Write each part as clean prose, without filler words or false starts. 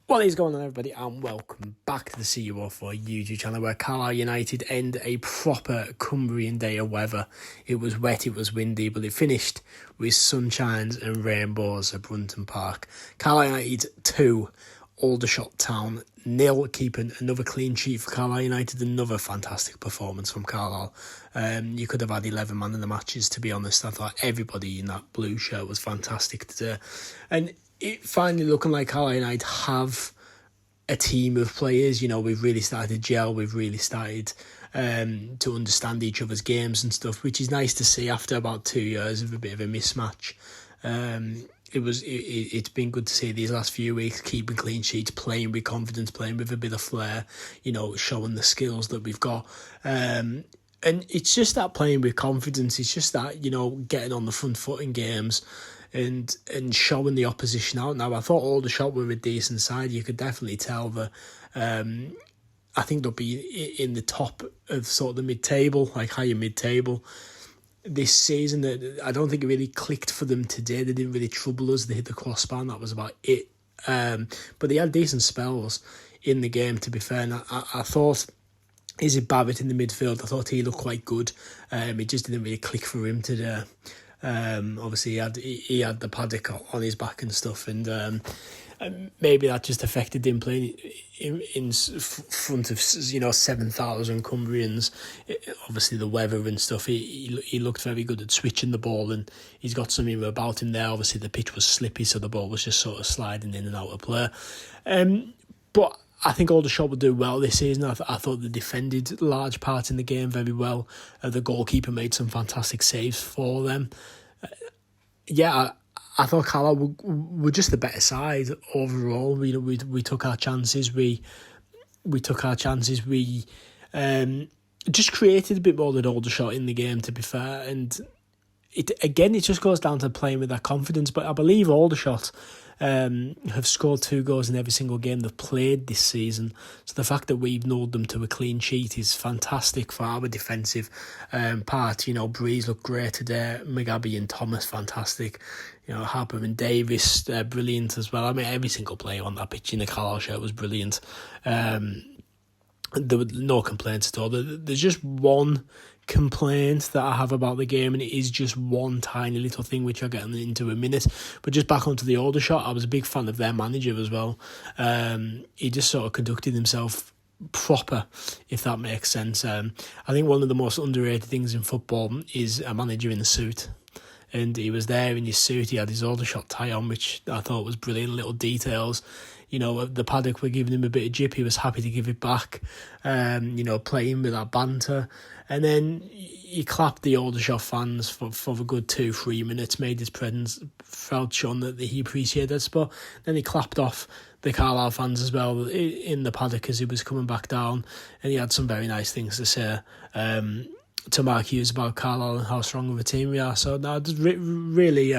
What is going on, everybody, and welcome back to the CU04 YouTube channel, where Carlisle United end a proper Cumbrian day of weather. It was wet, it was windy, but it finished with sunshines and rainbows at Brunton Park. Carlisle United 2, Aldershot Town 0, keeping another clean sheet for Carlisle United. Another fantastic performance from Carlisle. You could have had 11 man in the matches, to be honest. I thought everybody in that blue shirt was fantastic today. And it finally looking like Carlisle United have a team of players. You know, we've really started to gel. We've really started to understand each other's games and stuff, which is nice to see after about 2 years of a bit of a mismatch. It's been good to see these last few weeks, keeping clean sheets, playing with confidence, playing with a bit of flair, you know, showing the skills that we've got. And it's just that playing with confidence. It's just that, you know, getting on the front foot in games and showing the opposition out. Now, I thought Aldershot were a decent side. You could definitely tell that I think they'll be in the top of sort of the mid-table, like higher mid-table this season. That I don't think it really clicked for them today. They didn't really trouble us. They hit the crossbar and that was about it. But they had decent spells in the game, to be fair. And I thought, is it Barrett in the midfield? I thought he looked quite good. It just didn't really click for him today. Obviously he had the paddock on his back and stuff, and maybe that just affected him playing in front of, you know, 7,000 Cumbrians. Obviously the weather and stuff. He looked very good at switching the ball, and he's got something about him there. Obviously the pitch was slippy, so the ball was just sort of sliding in and out of play. But I think Aldershot will do well this season. I thought they defended large parts in the game very well. The goalkeeper made some fantastic saves for them. I thought Carlisle were just the better side overall. We took our chances. We took our chances. We just created a bit more than Aldershot in the game, to be fair. And it just goes down to playing with that confidence. But I believe Aldershot have scored 2 goals in every single game they've played this season. So the fact that we've nailed them to a clean sheet is fantastic for our defensive part. You know, Breeze looked great today. McGrath and Thomas, fantastic. You know, Harper and Davis, brilliant as well. I mean, every single player on that pitch in the Carlisle shirt was brilliant. There were no complaints at all. There's just one complaint that I have about the game, and it is just one tiny little thing which I'll get into a minute. But just back onto the Aldershot, I was a big fan of their manager as well. He just sort of conducted himself proper, if that makes sense. I think one of the most underrated things in football is a manager in a suit. And he was there in his suit. He had his Aldershot tie on, which I thought was brilliant. Little details. You know, the paddock were giving him a bit of jip. He was happy to give it back. You know, playing with that banter. And then he clapped the Aldershot fans for a good 2-3 minutes, made his presence felt shown that he appreciated it. But then he clapped off the Carlisle fans as well in the paddock as he was coming back down. And he had some very nice things to say to Mark Hughes about Carlisle and how strong of a team we are. So no, really,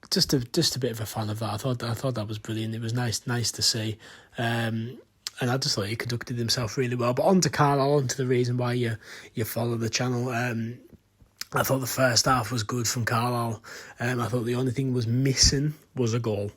just a bit of a fan of that. I thought that was brilliant. It was nice to see, and I just thought he conducted himself really well. But on to Carlisle, on to the reason why you follow the channel. I thought the first half was good from Carlisle. I thought the only thing was missing was a goal.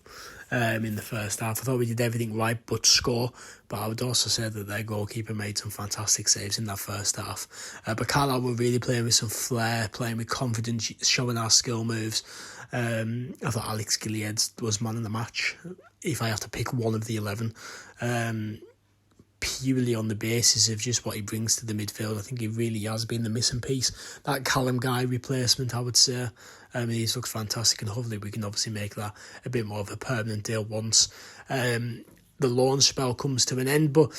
In the first half, I thought we did everything right but score. But I would also say that their goalkeeper made some fantastic saves in that first half. But Carlisle were really playing with some flair, playing with confidence, showing our skill moves. I thought Alex Gilead was man of the match, if I have to pick one of the 11. Purely on the basis of just what he brings to the midfield. I think he really has been the missing piece. That Callum Guy replacement, I would say, he looks fantastic, and hopefully we can obviously make that a bit more of a permanent deal once the loan spell comes to an end. But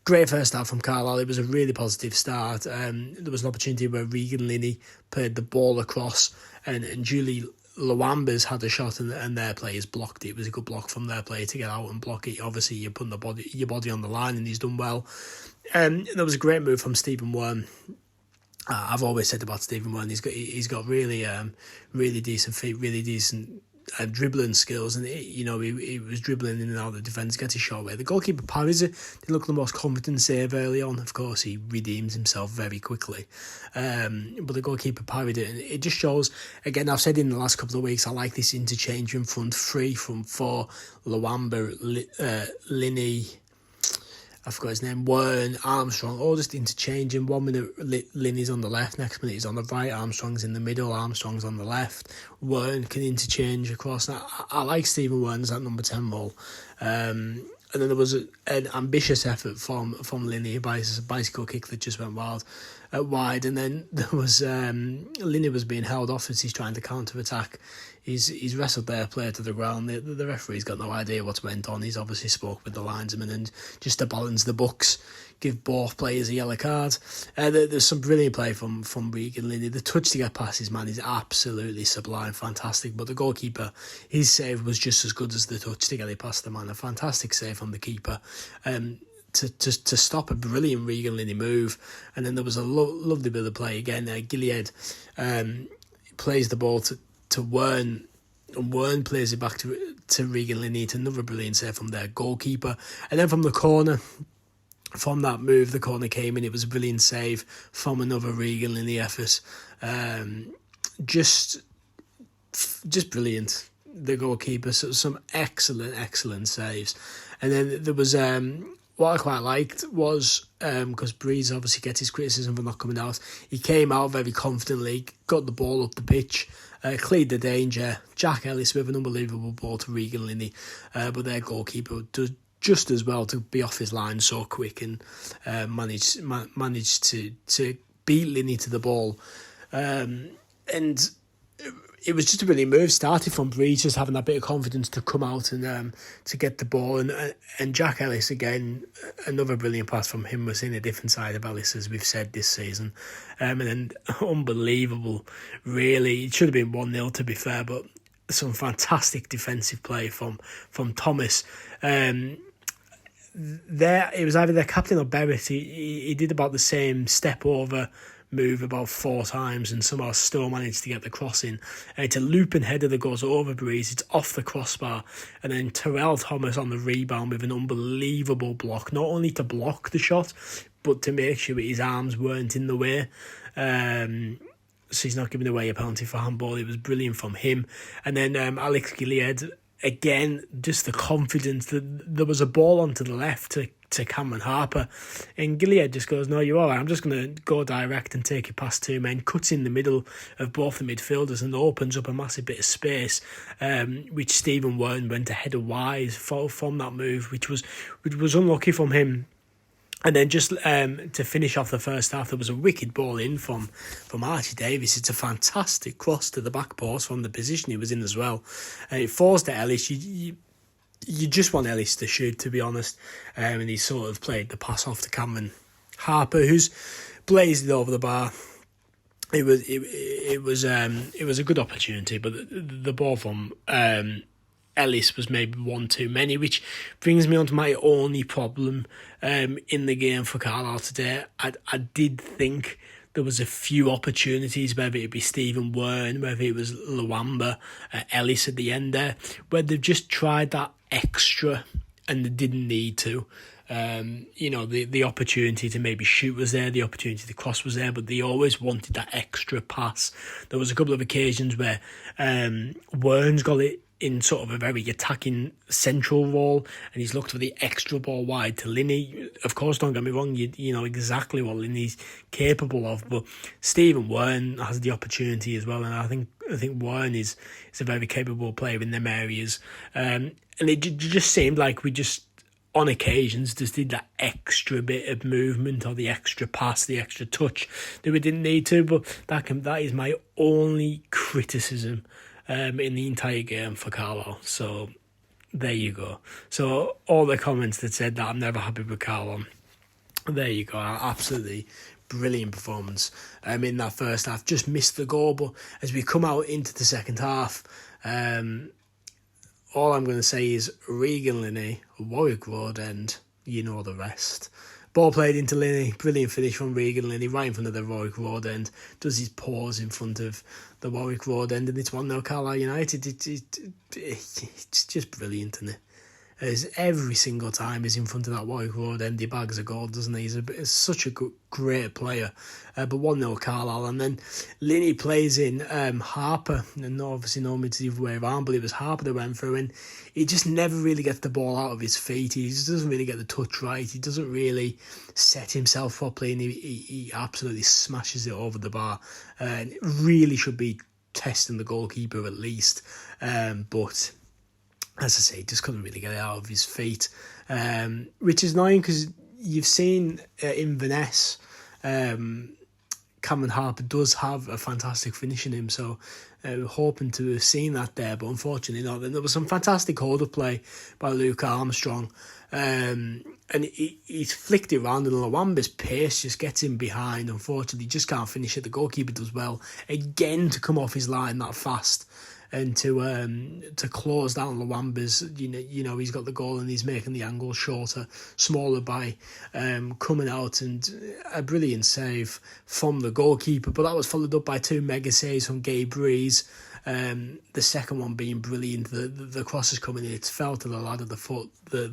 great first half from Carlisle. It was a really positive start. There was an opportunity where Regan Linney played the ball across, and Julie Lawambers had a shot, and their players blocked it. It was a good block from their player to get out and block it. Obviously, you're putting your body on the line, and he's done well. There was a great move from Stephen Worm. I've always said about Stephen Worm, he's got really decent feet, really decent dribbling skills, and he was dribbling in and out of the defence, gets a shot away. The goalkeeper parries it. They look the most confident save early on. Of course, he redeems himself very quickly, but the goalkeeper parried it, and it just shows. Again, I've said in the last couple of weeks, I like this interchange in front three, front four, Luamba, Linney, I forgot his name, Wern, Armstrong, all just interchanging. 1 minute Linney's on the left, next minute he's on the right, Armstrong's in the middle, Armstrong's on the left. Wern can interchange across. I like Stephen Wern's that number 10 role. And then there was an ambitious effort from Linney, a bicycle kick that just went wide, and then there was Linney was being held off as he's trying to counter-attack. He's wrestled their player to the ground. The referee's got no idea what's went on. He's obviously spoke with the linesman, and just to balance the books, give both players a yellow card. There's some brilliant play from Regan Linney. The touch to get past his man is absolutely sublime, fantastic. But the goalkeeper, his save was just as good as the touch to get it past the man. A fantastic save from the keeper. To stop a brilliant Regan Linney move. And then there was a lovely bit of play again. Gilead plays the ball to Wern, and Wern plays it back to Regan Linney. It's another brilliant save from their goalkeeper. And then from the corner, from that move, the corner came in. It was a brilliant save from another Regan Linney effort. Just brilliant. The goalkeeper, so some excellent saves. And then there was what I quite liked was because Breeze obviously gets his criticism for not coming out. He came out very confidently, got the ball up the pitch, cleared the danger. Jack Ellis with an unbelievable ball to Regan Linney, but their goalkeeper does just as well to be off his line so quick and managed to beat Linney to the ball. And it was just a brilliant move. Started from Breeze, just having that bit of confidence to come out and to get the ball. And Jack Ellis, again, another brilliant pass from him. We're seeing a different side of Ellis, as we've said this season. And then unbelievable, really. It should have been 1-0 to be fair, but some fantastic defensive play from Thomas. There, it was either their captain or Berrett. He did about the same step over move about 4 times and somehow still managed to get the cross in. It's a looping header that goes over Breeze. It's off the crossbar, and then Terrell Thomas on the rebound with an unbelievable block, not only to block the shot but to make sure that his arms weren't in the way. So he's not giving away a penalty for handball. It was brilliant from him. And then Alex Gilead, again, just the confidence that there was a ball onto the left to Cameron Harper, and Gilead just goes, no, you're all right, I'm just going to go direct and take it past 2 men, cuts in the middle of both the midfielders and opens up a massive bit of space, which Stephen Wern went ahead of wise from that move, which was unlucky from him. And then just to finish off the first half, there was a wicked ball in from Archie Davis. It's a fantastic cross to the back post from the position he was in as well. It forced Ellis. You just want Ellis to shoot, to be honest. And he sort of played the pass off to Cameron Harper, who's blazed it over the bar. It was a good opportunity, but the ball from Ellis was maybe one too many, which brings me on to my only problem in the game for Carlisle today. I did think there was a few opportunities, whether it be Stephen Wern, whether it was Luamba, Ellis at the end there, where they've just tried that extra and they didn't need to. The opportunity to maybe shoot was there, the opportunity to cross was there, but they always wanted that extra pass. There was a couple of occasions where Wern's got it in sort of a very attacking central role, and he's looked for the extra ball wide to Linney. Of course, don't get me wrong, you know exactly what Linney's capable of, but Stephen Wern has the opportunity as well, and I think Wern is a very capable player in them areas. And it just seemed like we just, on occasions, just did that extra bit of movement or the extra pass, the extra touch that we didn't need to. But that is my only criticism in the entire game for Carlisle. So there you go. So all the comments that said that I'm never happy with Carlisle, there you go. Absolutely brilliant performance in that first half. Just missed the goal, but as we come out into the second half, all I'm going to say is Regan Linney, Warwick Road End, you know the rest. Ball played into Linney, brilliant finish from Regan Linney, right in front of the Warwick Road end, does his paws in front of the Warwick Road end, and it's 1-0 Carlisle United. It's just brilliant, isn't it? As every single time he's in front of that Warwick Road end, he bags a goal, doesn't he? He's such a great player. But 1-0 Carlisle, and then Linney plays in Harper, and obviously normally it's the other way around, but it was Harper that went through, and he just never really gets the ball out of his feet. He just doesn't really get the touch right. He doesn't really set himself properly, and he absolutely smashes it over the bar. And it really should be testing the goalkeeper at least, but as I say, just couldn't really get it out of his feet, which is annoying because you've seen in Vaness, Cameron Harper does have a fantastic finish in him, so hoping to have seen that there, but unfortunately not. Then there was some fantastic hold-up play by Luke Armstrong, and he's flicked it round, and Lawamba's pace just gets him behind. Unfortunately, just can't finish it. The goalkeeper does well again to come off his line that fast and to close down Lawamba's. You know he's got the goal and he's making the angle shorter, smaller by coming out, and a brilliant save from the goalkeeper. But that was followed up by 2 mega saves from Gabe Breeze. The second one being brilliant. The cross is coming in, it's fell to the lad of the foot, the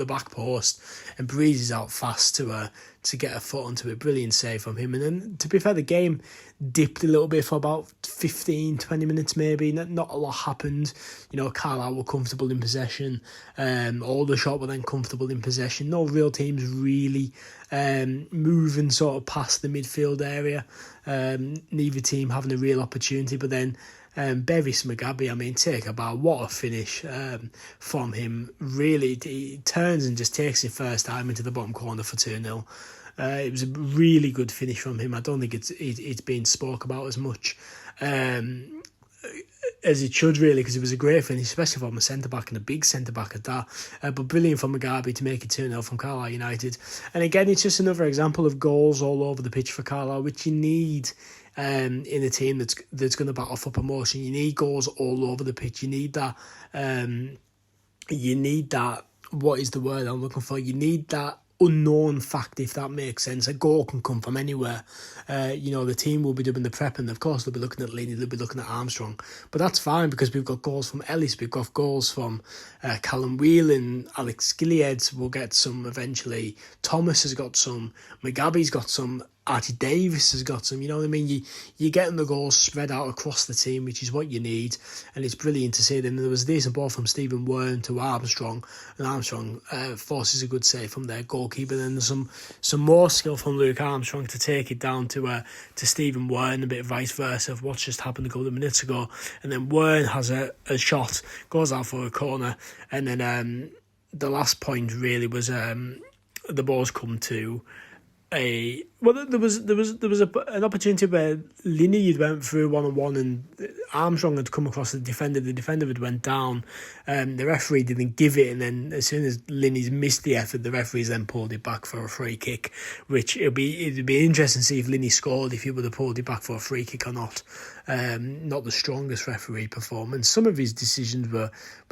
back post, and Breeze is out fast to get a foot onto it. Brilliant save from him. And then, to be fair, the game dipped a little bit for about 15-20 minutes maybe. Not a lot happened. Carlisle were comfortable in possession. Aldershot were then comfortable in possession. No real teams really moving sort of past the midfield area. Neither team having a real opportunity, but then Bevis McGabby, take about what a finish from him. Really, he turns and just takes it first time into the bottom corner for 2-0. It was a really good finish from him. I don't think it's been spoke about as much as it should, really, because it was a great finish, especially from a centre-back, and a big centre-back at that. But brilliant from McGarvey to make it 2-0 from Carlisle United. And again, it's just another example of goals all over the pitch for Carlisle, which you need in a team that's going to battle for promotion. You need goals all over the pitch. You need that. What is the word I'm looking for? You need that unknown fact, if that makes sense. A goal can come from anywhere. The team will be doing the prep, and of course they'll be looking at Linney, they'll be looking at Armstrong, but that's fine because we've got goals from Ellis, we've got goals from Callum Whelan, Alex Gilead will get some eventually, Thomas has got some, McGabby's got some, Archie Davis has got some. You're getting the goals spread out across the team, which is what you need, and it's brilliant to see. Then there was a decent ball from Stephen Wern to Armstrong, and Armstrong forces a good save from their goalkeeper. Then there's some more skill from Luke Armstrong to take it down to Stephen Wern, a bit vice versa of what's just happened a couple of minutes ago. And then Wern has a shot, goes out for a corner, and then the last point really was the ball's come to there was an opportunity where Linney went through 1-on-1 and Armstrong had come across the defender had went down, the referee didn't give it, and then as soon as Linney's missed the effort, the referees then pulled it back for a free kick, which it'd be interesting to see if Linney scored, if he would have pulled it back for a free kick or not. Not the strongest referee performance. Some of his decisions were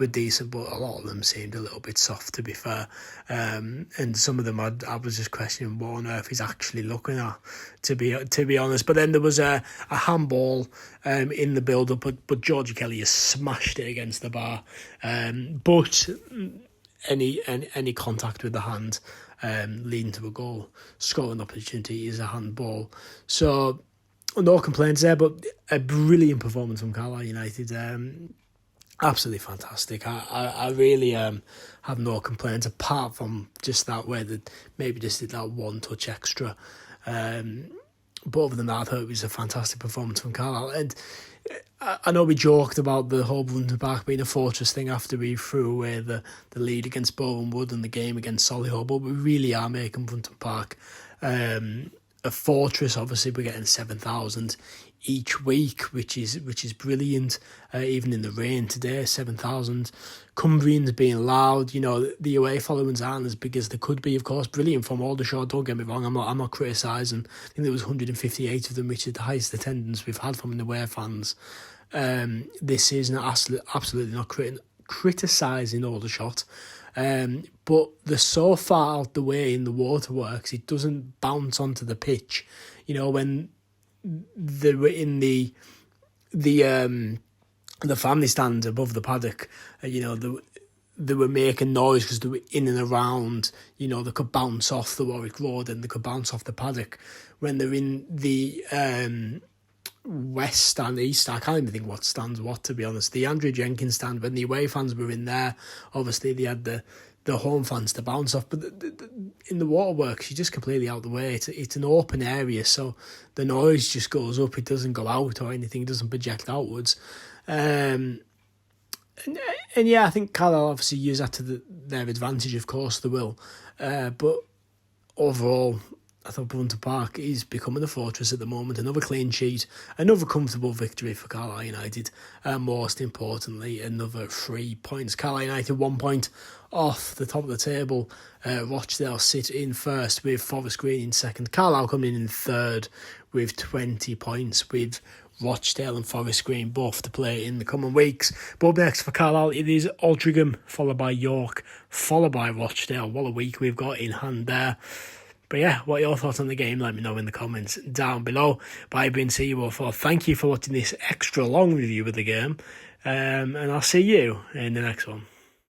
decent, but a lot of them seemed a little bit soft, to be fair. And some of them I was just questioning what on earth he's actually looking at, to be honest. But then there was a handball in the build-up, but Georgie Kelly has smashed it against the bar. But any contact with the hand leading to a goal, scoring opportunity, is a handball. So no complaints there, but a brilliant performance from Carlisle United. Absolutely fantastic. I really have no complaints, apart from just that way that maybe just did that one touch extra. But other than that, I thought it was a fantastic performance from Carlisle. And I know we joked about the whole Brunton Park being a fortress thing after we threw away the lead against Bowen Wood and the game against Solihull, but we really are making Brunton Park a fortress. Obviously, we're getting 7,000 each week, which is brilliant. Even in the rain today, 7,000. Cumbrians being loud. The away followings aren't as big as they could be. Of course, brilliant from Aldershot. Don't get me wrong. I'm not criticising. I think there was 158 of them, which is the highest attendance we've had from the away fans this season. Absolutely not criticising Aldershot, but they're so far out the way in the waterworks, it doesn't bounce onto the pitch. You know, when they were in the family stand above the paddock, you know, they were making noise because they were in and around, you know, they could bounce off the Warwick Road and they could bounce off the paddock. When they're in the west stand, east stand, I can't even think what stands what, to be honest. The Andrew Jenkins stand, when the away fans were in there, obviously they had the home fans to bounce off. But in the waterworks, you're just completely out the way. It's an open area, so the noise just goes up. It doesn't go out or anything. It doesn't project outwards. And yeah, I think Carlisle obviously use that to their advantage. Of course they will. But overall, I thought Brunton Park is becoming a fortress at the moment. Another clean sheet, another comfortable victory for Carlisle United, and most importantly, another 3 points. Carlisle United 1 point off the top of the table. Rochdale sit in first with Forest Green in second. Carlisle coming in third with 20 points, with Rochdale and Forest Green both to play in the coming weeks. But up next for Carlisle, it is Altrincham, followed by York, followed by Rochdale. What a week we've got in hand there. But yeah, what are your thoughts on the game? Let me know in the comments down below. But I've been seeing you all for. Thank you for watching this extra long review of the game. And I'll see you in the next one.